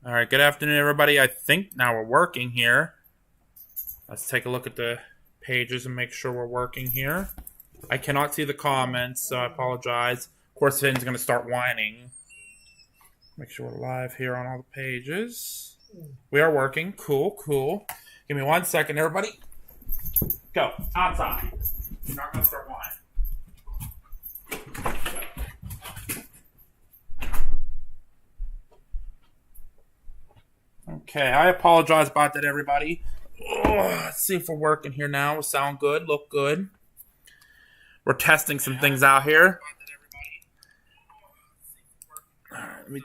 All right, good afternoon, everybody. I think now we're working here. Let's take a look at the pages and make sure we're working here. I cannot see the comments, so I apologize. Of course, Finn's going to start whining. Make sure we're live here on all the pages. We are working. Cool, cool. Give me 1 second, everybody. Go. Outside. You're not going to start whining. Okay, I apologize about that, everybody. Let's see if we're working here now. We sound good, look good. We're testing some things out here. All right,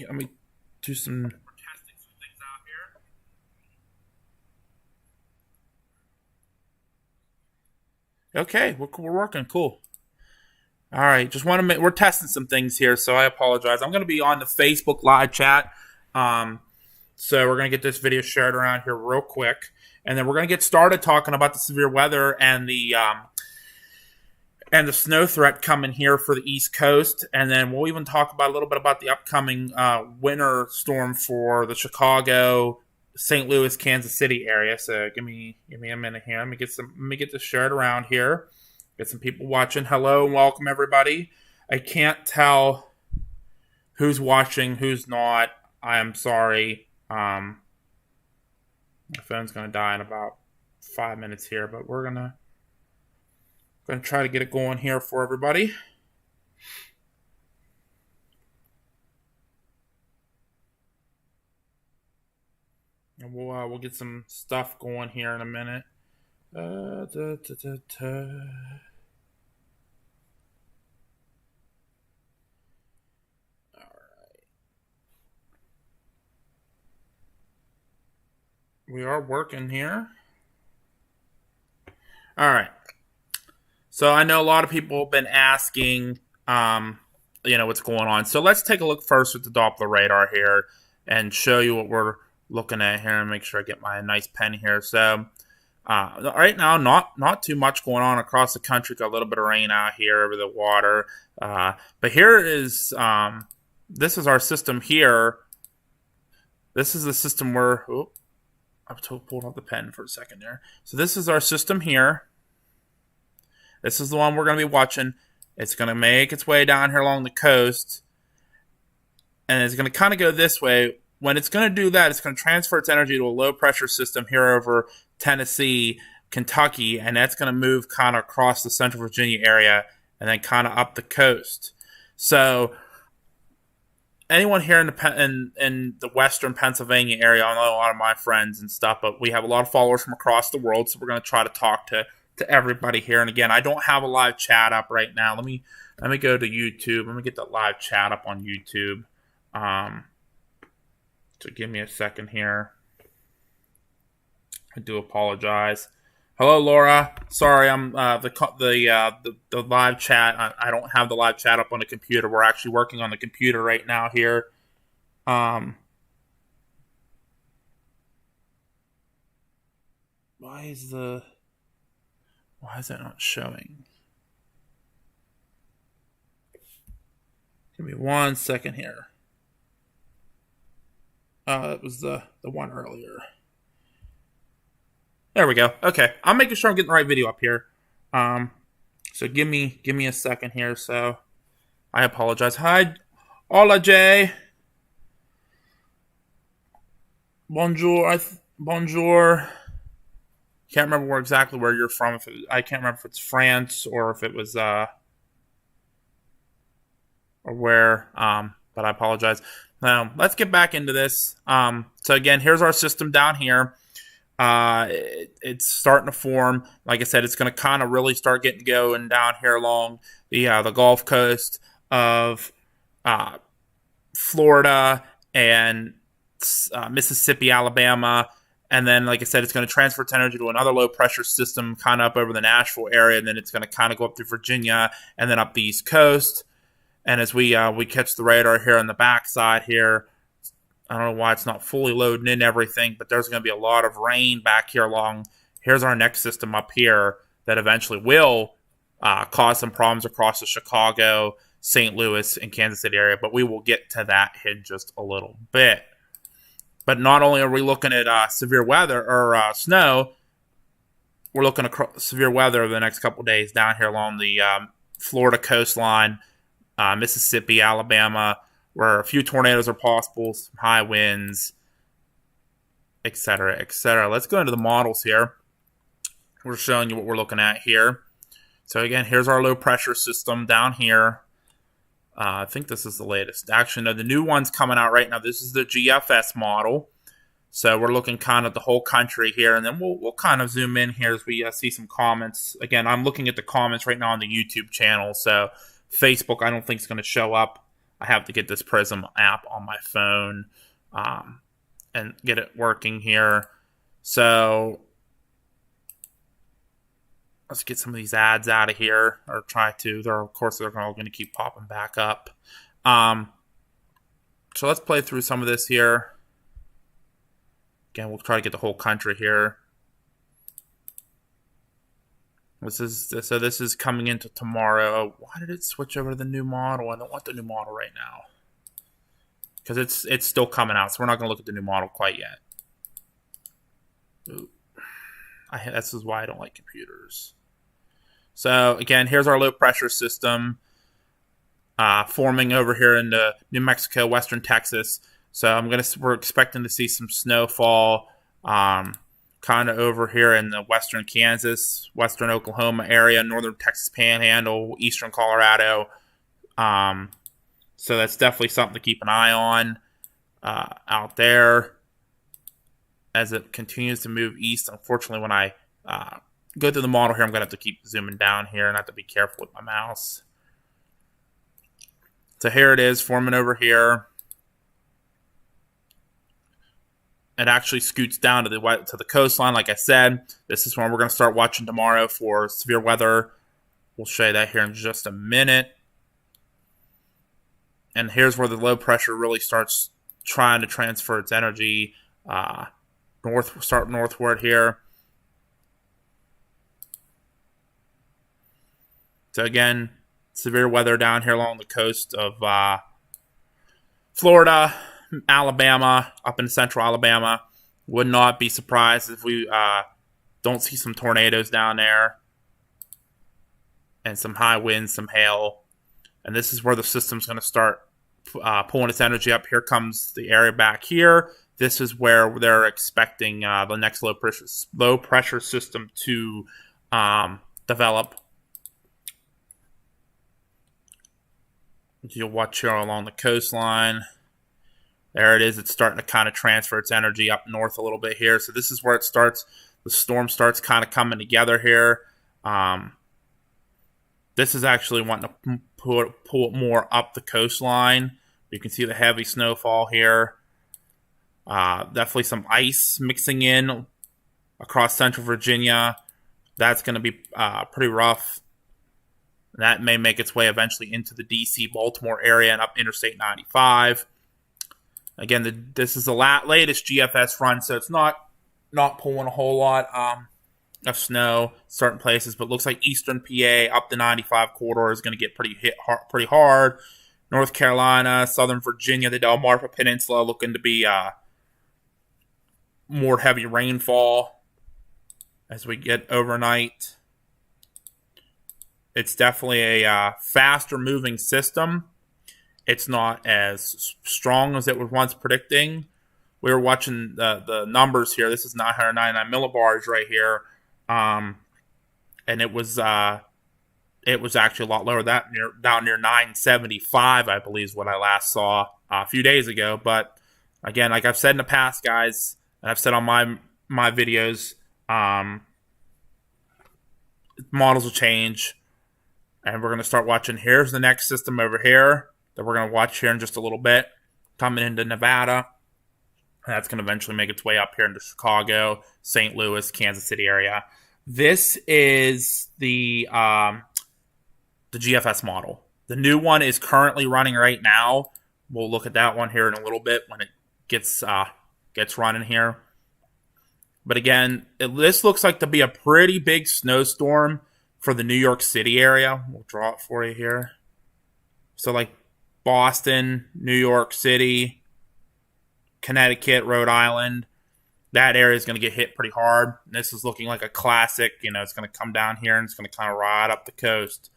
let me do some. Okay, we're working. Cool. All right, just want to we're testing some things here, so I apologize. I'm going to be on the Facebook live chat. So we're going to get this video shared around here real quick, and then we're going to get started talking about the severe weather and the snow threat coming here for the East Coast, and then we'll even talk about a little bit about the upcoming winter storm for the Chicago, St. Louis, Kansas City area. So give me a minute here. Let me get this shared around here. Get some people watching. Hello and welcome, everybody. I can't tell who's watching, who's not. I am sorry. My phone's gonna die in about 5 minutes here, but we're gonna try to get it going here for everybody. And we'll get some stuff going here in a minute. We are working here. All right. So I know a lot of people have been asking, what's going on. So let's take a look first at the Doppler radar here and show you what we're looking at here and make sure I get my nice pen here. So right now, not too much going on across the country. Got a little bit of rain out here over the water. But here is, this is our system here. This is the system where, I've pulled out the pen for a second there. So this is our system here. This is the one we're going to be watching. It's going to make its way down here along the coast. And it's going to kind of go this way. When it's going to do that, it's going to transfer its energy to a low pressure system here over Tennessee, Kentucky. And that's going to move kind of across the Central Virginia area and then kind of up the coast. So anyone here in the Western Pennsylvania area, I know a lot of my friends and stuff, but we have a lot of followers from across the world, so we're going to try to talk to everybody here. And again, I don't have a live chat up right now. Let me go to YouTube. Let me get the live chat up on YouTube. So give me a second here. I do apologize. Hello, Laura. Sorry, I'm the live chat. I don't have the live chat up on the computer. We're actually working on the computer right now here. Why is that not showing? Give me 1 second here. It was the one earlier. There we go. Okay, I'm making sure I'm getting the right video up here. So give me a second here. So I apologize. Hi, hola Jay. Bonjour. Bonjour. Can't remember exactly where you're from. I can't remember if it's France or if it was or where. But I apologize. Now let's get back into this. So again, here's our system down here. It's starting to form. Like I said, it's going to kind of really start getting going down here along the Gulf Coast of Florida and Mississippi, Alabama. And then, like I said, it's going to transfer its energy to another low-pressure system kind of up over the Nashville area, and then it's going to kind of go up through Virginia and then up the East Coast. And as we catch the radar here on the backside here, I don't know why it's not fully loading in everything, but there's going to be a lot of rain back here along. Here's our next system up here that eventually will cause some problems across the Chicago, St. Louis and Kansas City area, but we will get to that in just a little bit. But not only are we looking at severe weather or snow, we're looking at severe weather over the next couple of days down here along the Florida coastline, Mississippi, Alabama, where a few tornadoes are possible, some high winds, etc., etc. Let's go into the models here. We're showing you what we're looking at here. So again, here's our low pressure system down here. I think this is the latest. Actually, no, the new one's coming out right now. This is the GFS model. So we're looking kind of the whole country here, and then we'll kind of zoom in here as we see some comments. Again, I'm looking at the comments right now on the YouTube channel. So Facebook, I don't think is going to show up. I have to get this Prism app on my phone and get it working here. So let's get some of these ads out of here, or try to. Of course, they're all going to keep popping back up. So let's play through some of this here. Again, we'll try to get the whole country here. This is coming into tomorrow. Why did it switch over to the new model? I don't want the new model right now because it's still coming out. So we're not going to look at the new model quite yet. Ooh. This is why I don't like computers. So again, here's our low pressure system forming over here in New Mexico, western Texas. So we're expecting to see some snowfall kind of over here in the western Kansas, western Oklahoma area, northern Texas Panhandle, eastern Colorado. So that's definitely something to keep an eye on out there as it continues to move east. Unfortunately, when I go through the model here, I'm going to have to keep zooming down here and have to be careful with my mouse. So here it is forming over here. It actually scoots down to the coastline, like I said. This is when we're going to start watching tomorrow for severe weather. We'll show you that here in just a minute. And here's where the low pressure really starts trying to transfer its energy northward here. So again, severe weather down here along the coast of Florida, Alabama, up in central Alabama. Would not be surprised if we don't see some tornadoes down there and some high winds, some hail. And this is where the system's going to start pulling its energy up. Here comes the area back here. This is where they're expecting the next low pressure system to develop. You'll watch here along the coastline. There it is. It's starting to kind of transfer its energy up north a little bit here. So this is where it starts. The storm starts kind of coming together here. This is actually wanting to pull it more up the coastline. You can see the heavy snowfall here. Definitely some ice mixing in across central Virginia. That's going to be pretty rough. That may make its way eventually into the D.C. Baltimore area and up Interstate 95. Again, this is the latest GFS run, so it's not pulling a whole lot of snow certain places, but looks like eastern PA up the 95 corridor is going to get pretty hard. North Carolina, southern Virginia, the Delmarva Peninsula looking to be more heavy rainfall as we get overnight. It's definitely a faster moving system. It's not as strong as it was once predicting. We were watching the numbers here. This is 999 millibars right here, and it was actually a lot lower. Down near 975, I believe, is what I last saw a few days ago. But again, like I've said in the past, guys, and I've said on my videos, models will change. And we're going to start watching. Here's the next system over here that we're going to watch here in just a little bit. Coming into Nevada. And that's going to eventually make its way up here into Chicago, St. Louis, Kansas City area. This is the GFS model. The new one is currently running right now. We'll look at that one here in a little bit when it gets running here. But again, this looks like to be a pretty big snowstorm for the New York City area. We'll draw it for you here. So like Boston, New York City, Connecticut, Rhode Island, that area is going to get hit pretty hard. This is looking like a classic. It's going to come down here and it's going to kind of ride up the coast.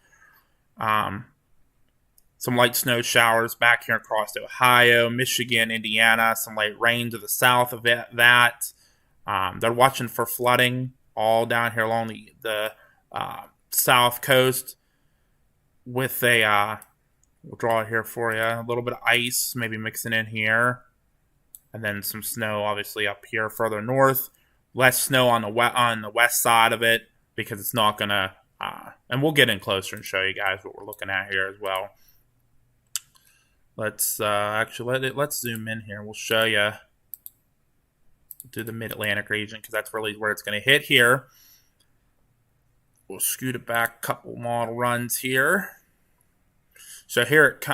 Some light snow showers back here across Ohio, Michigan, Indiana. Some light rain to the south of that. They're watching for flooding all down here along the south coast with we'll draw it here for you, a little bit of ice maybe mixing in here. And then some snow, obviously, up here further north. Less snow on the west side of it because it's not going to... and we'll get in closer and show you guys what we're looking at here as well. Let's let's zoom in here. We'll show you to the Mid-Atlantic region because that's really where it's going to hit here. We'll scoot it back a couple model runs here. So here it...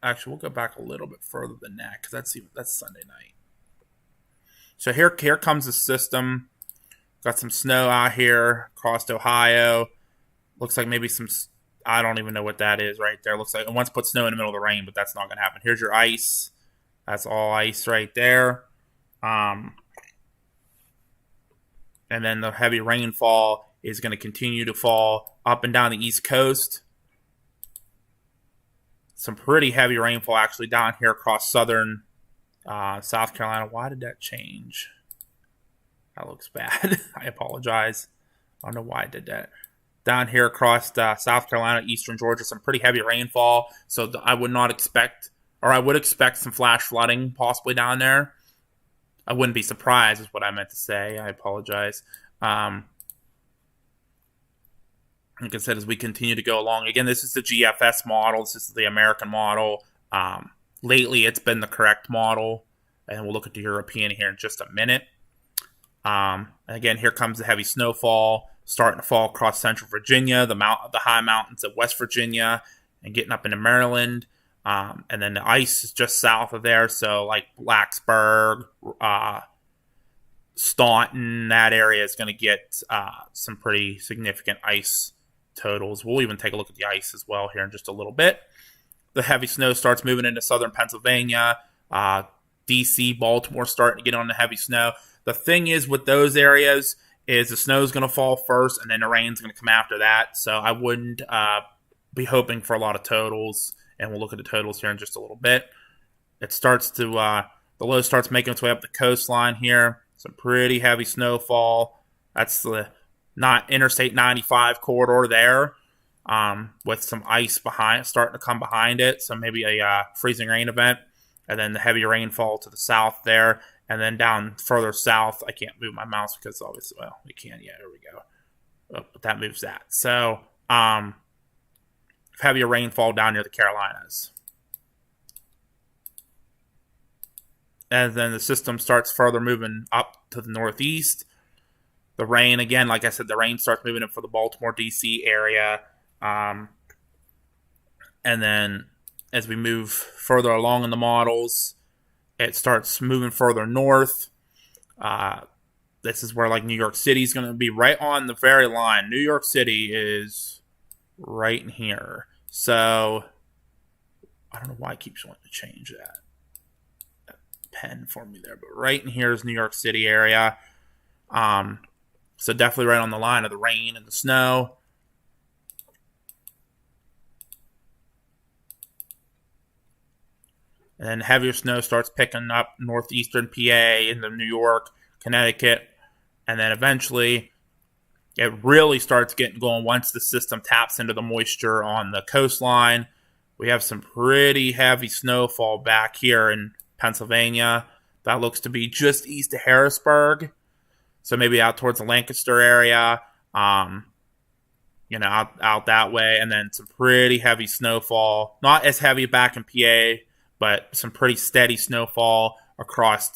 actually, we'll go back a little bit further than that because that's Sunday night. So here comes the system. Got some snow out here across Ohio. Looks like maybe some... I don't even know what that is right there. Looks like it wants to put snow in the middle of the rain, but that's not going to happen. Here's your ice. That's all ice right there. And then the heavy rainfall is going to continue to fall up and down the East Coast. Some pretty heavy rainfall actually down here across southern South Carolina. Why did that change? That looks bad. I apologize. I don't know why I did that. Down here across South Carolina, eastern Georgia, some pretty heavy rainfall. So I would not expect, or I would expect some flash flooding possibly down there. I wouldn't be surprised is what I meant to say. I apologize. Like I said, as we continue to go along, again, this is the GFS model. This is the American model. Lately, it's been the correct model, and we'll look at the European here in just a minute. Again, here comes the heavy snowfall starting to fall across central Virginia, the high mountains of West Virginia, and getting up into Maryland. And then the ice is just south of there, so like Blacksburg, Staunton, that area is going to get some pretty significant ice totals. We'll even take a look at the ice as well here in just a little bit. The heavy snow starts moving into southern Pennsylvania. DC, Baltimore starting to get on the heavy snow. The thing is with those areas is the snow is going to fall first and then the rain's going to come after that. So I wouldn't be hoping for a lot of totals, and we'll look at the totals here in just a little bit. It starts to, the low starts making its way up the coastline here. Some pretty heavy snowfall. That's the not Interstate 95 corridor there, with some ice starting to come behind it. So maybe a freezing rain event, and then the heavy rainfall to the south there, and then down further south. I can't move my mouse because obviously, well, we can. Yeah, there we go. Oh, but that moves that. So heavier rainfall down near the Carolinas. And then the system starts further moving up to the northeast. The rain, again, like I said, the rain starts moving in for the Baltimore, D.C. area. And then as we move further along in the models, it starts moving further north. This is where like New York City is going to be right on the very line. New York City is right in here. So I don't know why it keeps wanting to change that pen for me there, but right in here is New York City area. So definitely right on the line of the rain and the snow. And then heavier snow starts picking up northeastern PA into New York, Connecticut. And then eventually it really starts getting going once the system taps into the moisture on the coastline. We have some pretty heavy snowfall back here in Pennsylvania. That looks to be just east of Harrisburg. So maybe out towards the Lancaster area, out that way. And then some pretty heavy snowfall. Not as heavy back in PA, but some pretty steady snowfall across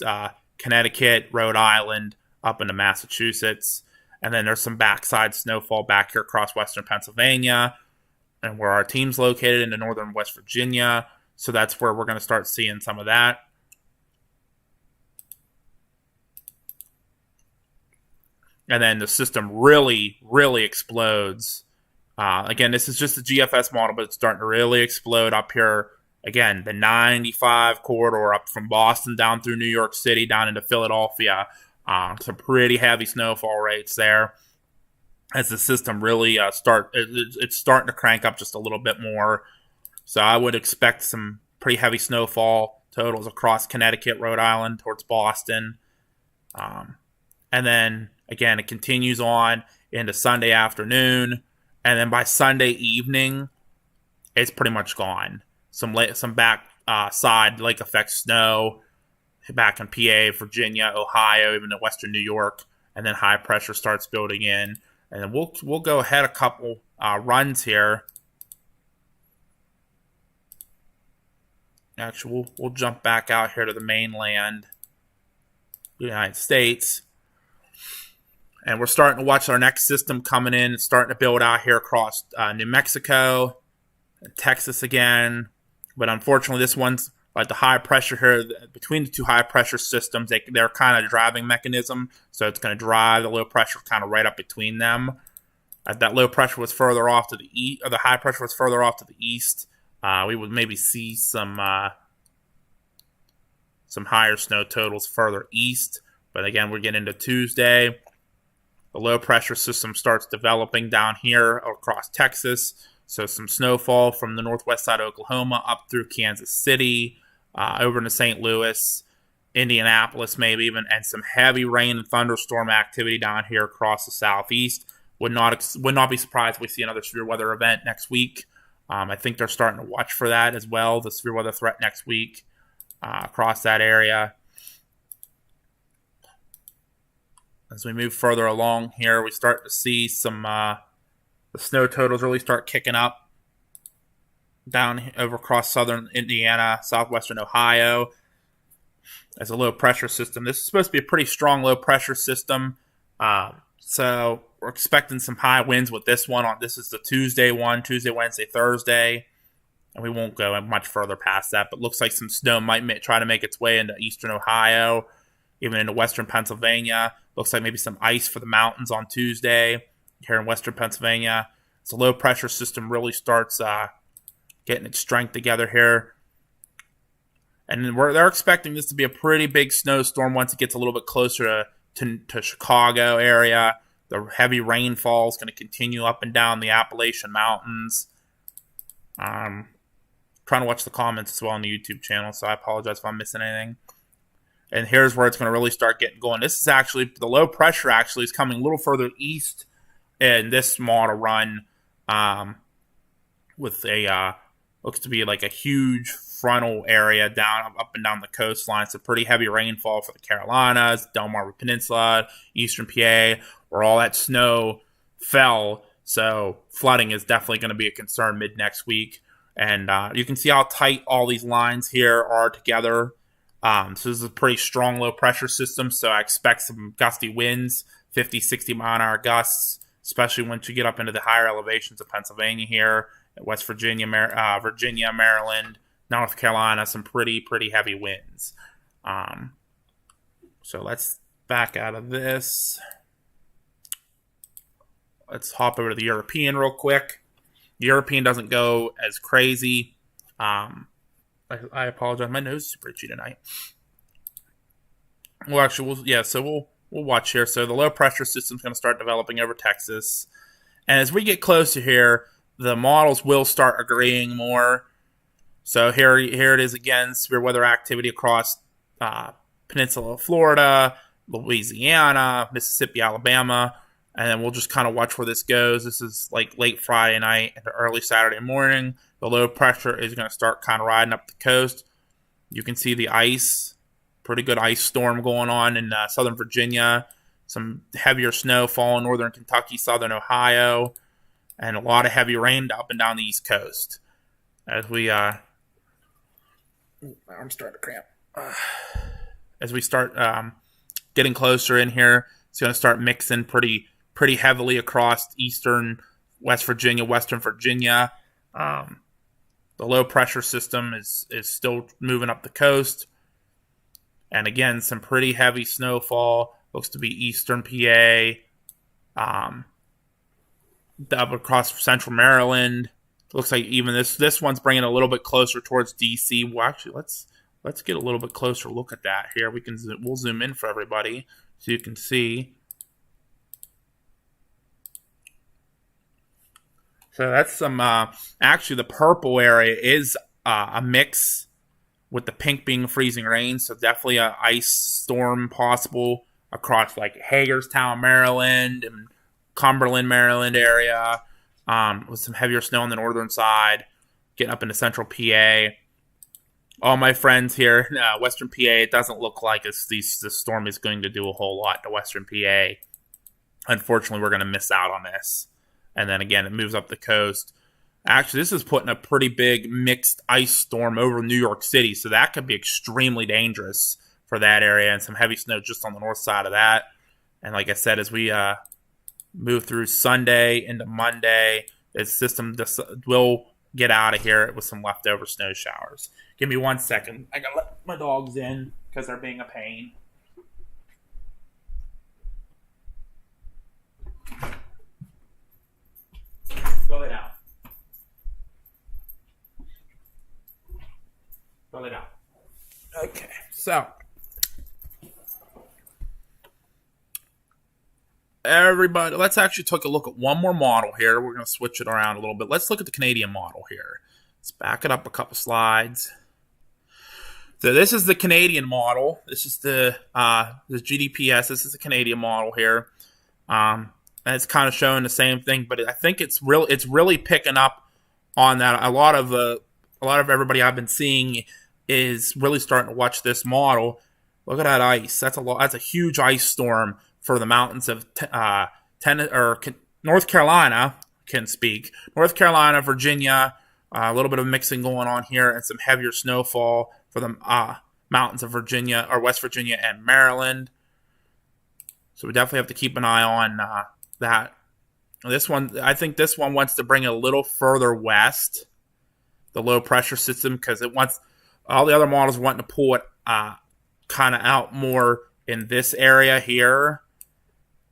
Connecticut, Rhode Island, up into Massachusetts. And then there's some backside snowfall back here across western Pennsylvania and where our team's located into northern West Virginia. So that's where we're going to start seeing some of that. And then the system really, really explodes Again, this is just a GFS model, but it's starting to really explode up here. Again, the 95 corridor up from Boston down through New York City, down into Philadelphia. Some pretty heavy snowfall rates there as the system really it's starting to crank up just a little bit more. So I would expect some pretty heavy snowfall totals across Connecticut, Rhode Island, towards Boston. And then, again, it continues on into Sunday afternoon. And then by Sunday evening, it's pretty much gone. Some back side lake effect snow back in PA, Virginia, Ohio, even in western New York. And then high pressure starts building in. And then we'll go ahead a couple runs here. Actually, we'll jump back out here to the mainland, United States. And we're starting to watch our next system coming in. It's starting to build out here across New Mexico, and Texas again. But unfortunately, this one's like the high pressure here. Between the two high pressure systems, they're kind of driving mechanism. So it's going to drive the low pressure kind of right up between them. That low pressure was further off to the east, or the high pressure was further off to the east. We would maybe see some higher snow totals further east. But again, we're getting into Tuesday. The low pressure system starts developing down here across Texas. So some snowfall from the northwest side of Oklahoma up through Kansas City, over into St. Louis, Indianapolis maybe even, and some heavy rain and thunderstorm activity down here across the southeast. Would not be surprised if we see another severe weather event next week. I think they're starting to watch for that as well, the severe weather threat next week across that area. As we move further along here, we start to see some the snow totals really start kicking up down over across southern Indiana, southwestern Ohio as a low pressure system. This is supposed to be a pretty strong low pressure system. So we're expecting some high winds with this one. This is the Tuesday one, Tuesday, Wednesday, Thursday. And we won't go much further past that. But looks like some snow might try to make its way into eastern Ohio, even into western Pennsylvania. Looks like maybe some ice for the mountains on Tuesday here in western Pennsylvania. So low pressure system really starts getting its strength together here. And they're expecting this to be a pretty big snowstorm once it gets a little bit closer to Chicago area. The heavy rainfall is going to continue up and down the Appalachian Mountains. Trying to watch the comments as well on the YouTube channel, so I apologize if I'm missing anything. And here's where it's going to really start getting going. This is actually, the low pressure actually is coming a little further east in this model run with a, looks to be like a huge frontal area up and down the coastline. So pretty heavy rainfall for the Carolinas, Delmarva Peninsula, eastern PA, where all that snow fell. So flooding is definitely going to be a concern mid next week. And you can see how tight all these lines here are together. So this is a pretty strong low pressure system. So I expect some gusty winds, 50, 60 mile an hour gusts, especially once you get up into the higher elevations of Pennsylvania here, West Virginia, Virginia, Maryland, North Carolina, some pretty heavy winds. So let's back out of this. Let's hop over to the European real quick. The European doesn't go as crazy. I apologize. My nose is super itchy tonight. Well, actually, we'll watch here. So the low pressure system is going to start developing over Texas. And as we get closer here, the models will start agreeing more. So here it is again, severe weather activity across Peninsula of Florida, Louisiana, Mississippi, Alabama. And then we'll just kind of watch where this goes. This is like late Friday night into early Saturday morning. The low pressure is going to start kind of riding up the coast. You can see the ice, pretty good ice storm going on in southern Virginia. Some heavier snow falling in northern Kentucky, southern Ohio, and a lot of heavy rain up and down the East Coast. As we, my arm's starting to cramp. As we start getting closer in here, it's going to start mixing pretty heavily across eastern West Virginia, western Virginia. The low pressure system is still moving up the coast. And again, some pretty heavy snowfall. Looks to be eastern PA. up across central Maryland. Looks like even this one's bringing a little bit closer towards DC. Well, actually, let's get a little bit closer look at that here. We'll zoom in for everybody so you can see. So that's some actually the purple area is a mix with the pink being freezing rain. So definitely a ice storm possible across like Hagerstown, Maryland, and Cumberland, Maryland area, with some heavier snow on the northern side, getting up into central PA. All my friends here, Western PA, it doesn't look like this storm is going to do a whole lot to Western PA. Unfortunately, we're going to miss out on this. And then again, it moves up the coast. Actually, this is putting a pretty big mixed ice storm over New York City, so that could be extremely dangerous for that area, and some heavy snow just on the north side of that. And like I said, as we move through Sunday into Monday, its system will get out of here with some leftover snow showers. Give me 1 second. I gotta let my dogs in because they're being a pain. Go lay down. Go lay down. Okay, so everybody, let's actually take a look at one more model here. We're going to switch it around a little bit. Let's look at the Canadian model here. Let's back it up a couple slides. So this is the Canadian model. This is the GDPS. This is the Canadian model here. And it's kind of showing the same thing, but I think it's really picking up on that. A lot of everybody I've been seeing is really starting to watch this model. Look at that ice. That's a huge ice storm for the mountains of North Carolina. North Carolina, Virginia, a little bit of mixing going on here, and some heavier snowfall for the mountains of Virginia or West Virginia and Maryland. So we definitely have to keep an eye on that. This one, I think this one wants to bring it a little further west, the low pressure system, because it wants all the other models wanting to pull it kind of out more in this area here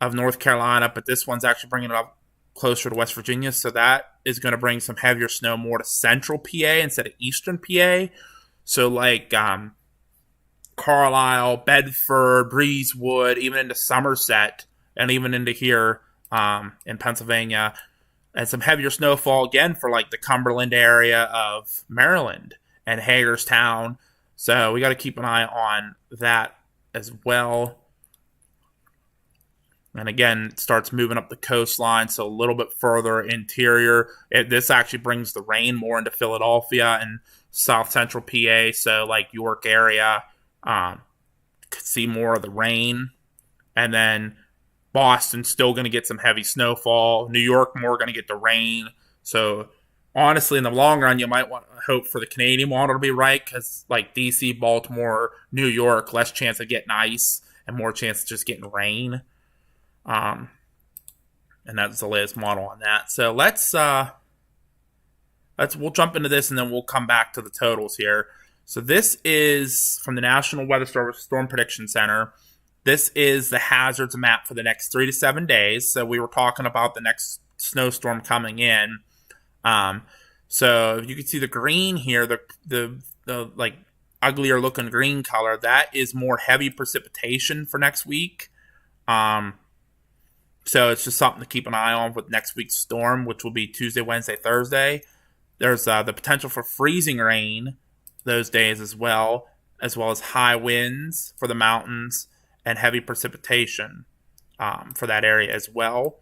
of North Carolina, but this one's actually bringing it up closer to West Virginia, so that is going to bring some heavier snow more to central PA instead of eastern PA. So like Carlisle, Bedford, Breezewood, even into Somerset, and even into here in Pennsylvania, and some heavier snowfall again for like the Cumberland area of Maryland and Hagerstown. So we got to keep an eye on that as well. And again, it starts moving up the coastline, so a little bit further interior. This actually brings the rain more into Philadelphia and south central PA, so like York area could see more of the rain. And then Boston's still going to get some heavy snowfall. New York more going to get the rain. So honestly, in the long run, you might want to hope for the Canadian model to be right, because like DC, Baltimore, New York, less chance of getting ice and more chance of just getting rain. And that's the latest model on that. So we'll jump into this and then we'll come back to the totals here. So this is from the National Weather Service Storm Prediction Center. This is the hazards map for the next 3 to 7 days. So we were talking about the next snowstorm coming in. So you can see the green here, the like uglier looking green color, that is more heavy precipitation for next week. So it's just something to keep an eye on with next week's storm, which will be Tuesday, Wednesday, Thursday. There's the potential for freezing rain those days as well as high winds for the mountains and heavy precipitation for that area as well.